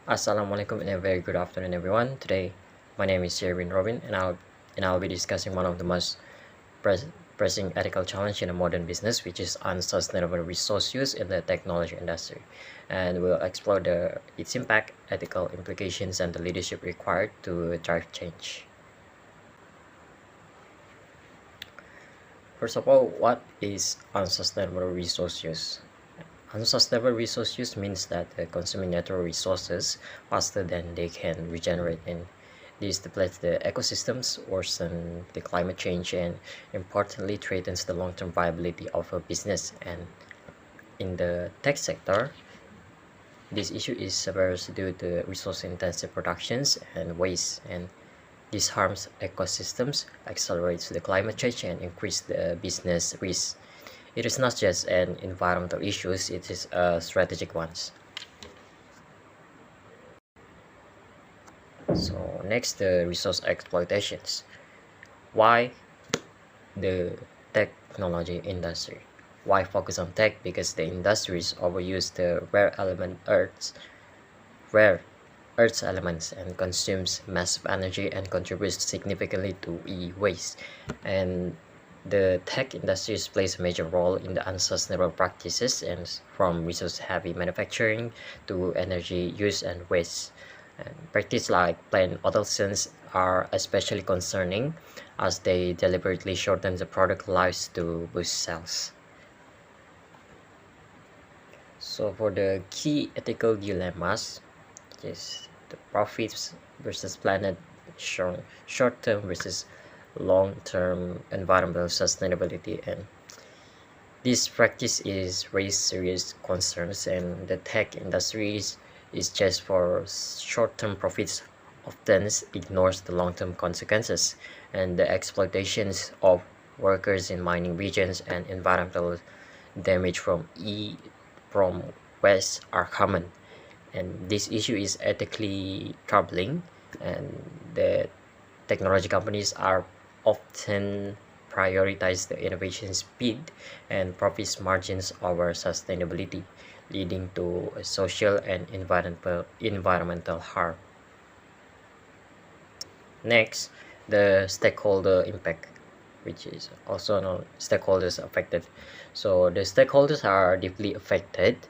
Assalamualaikum and a very good afternoon, everyone. Today, my name is Sherwin Robin, and I'll be discussing one of the most pres- pressing ethical challenge in a modern business, which is unsustainable resource use in the technology industry. And we'll explore its impact, ethical implications, and the leadership required to drive change. First of all, what is unsustainable resource use? Unsustainable resource use means that consuming natural resources faster than they can regenerate, and this depletes the ecosystems, worsen the climate change, and importantly threatens the long-term viability of a business. And in the tech sector, this issue is severe due to resource-intensive productions and waste, and this harms ecosystems, accelerates the climate change, and increase the business risk. It is not just an environmental issue, it is a strategic one. So next, the resource exploitations. Why the technology industry? Why focus on tech? Because the industries overuse the rare Earth's elements and consumes massive energy and contributes significantly to e-waste. And the tech industry plays a major role in the unsustainable practices, and from resource-heavy manufacturing to energy use and waste. And practices like plant obsolescence are especially concerning as they deliberately shorten the product lives to boost sales. So for the key ethical dilemmas, yes, the profits versus planet, short term versus long term environmental sustainability, and this practice is raised serious concerns, and the tech industries is just for short term profits often ignores the long term consequences, and the exploitations of workers in mining regions and environmental damage from waste are common, and this issue is ethically troubling, and the technology companies are often prioritize the innovation speed and profit margins over sustainability, leading to social and environmental harm. Next, the stakeholder impact, which is also known stakeholders affected. So the stakeholders are deeply affected.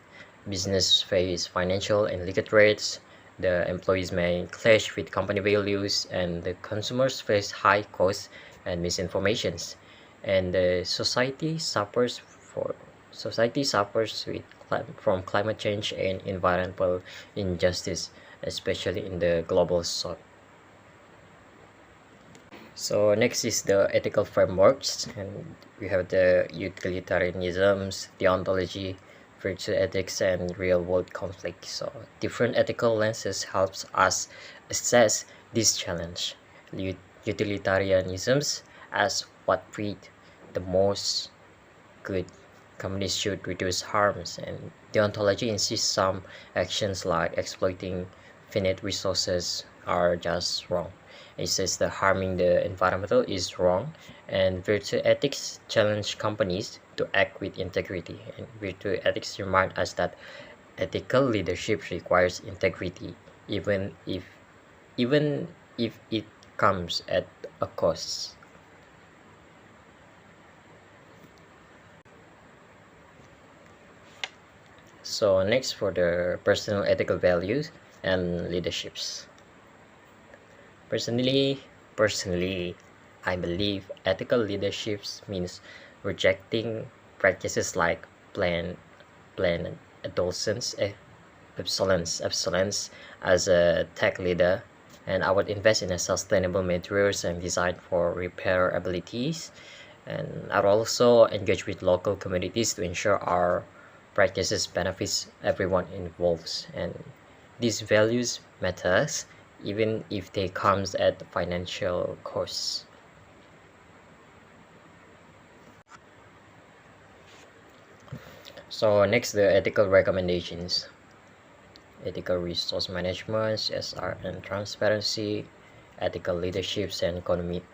Business face financial and legal threats. The employees may clash with company values, and the consumers face high costs and misinformations. And the society suffers from climate change and environmental injustice, especially in the global south. So next is the ethical frameworks, and we have the utilitarianisms, deontology, virtue ethics, and real-world conflict. So different ethical lenses helps us assess this challenge. Utilitarianisms as what breed the most good. Companies should reduce harms, and deontology insists some actions like exploiting finite resources are just wrong. It says that harming the environmental is wrong, and virtue ethics challenge companies to act with integrity. And virtue ethics remind us that ethical leadership requires integrity, even if even if it comes at a cost. So next, for the personal ethical values and leaderships. Personally, I believe ethical leadership means rejecting practices like plan adolescence, obsolescence as a tech leader, and I would invest in a sustainable materials and design for repair abilities, and I'd also engage with local communities to ensure our practices benefits everyone involved, and these values matters even if they comes at financial costs. So next, the ethical recommendations. Ethical resource management, SR and transparency, ethical leaderships, and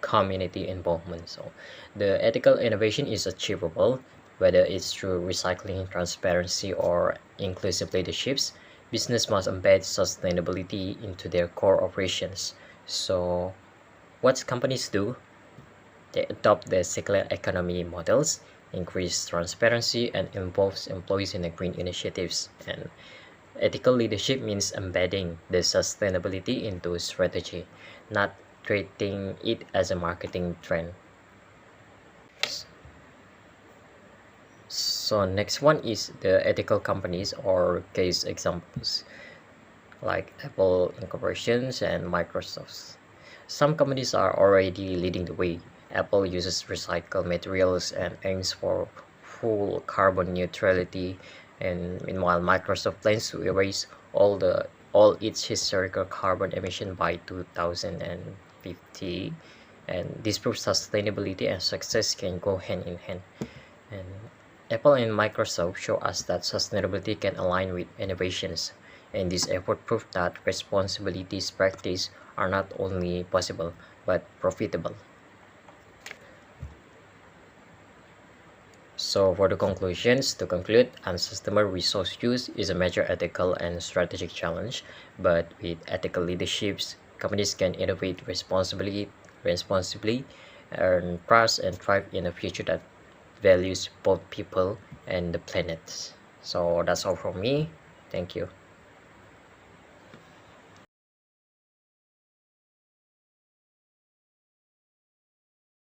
community involvement. So the ethical innovation is achievable whether it's through recycling, transparency, or inclusive leaderships. business must embed sustainability into their core operations. So what companies do? They adopt the circular economy models, increase transparency, and involves employees in the green initiatives. And ethical leadership means embedding the sustainability into strategy, not treating it as a marketing trend. So next one is the ethical companies or case examples like Apple Incorporations and Microsoft. Some companies are already leading the way. Apple uses recycled materials and aims for full carbon neutrality, and meanwhile Microsoft plans to erase all its historical carbon emission by 2050. And this proves sustainability and success can go hand in hand. And Apple and Microsoft show us that sustainability can align with innovations, and this effort proved that responsibilities practice are not only possible but profitable. So for the conclusions, to conclude, unsustainable resource use is a major ethical and strategic challenge, but with ethical leaderships, companies can innovate responsibly, earn trust, and thrive in a future that values both people and the planet. So that's all from me. Thank you.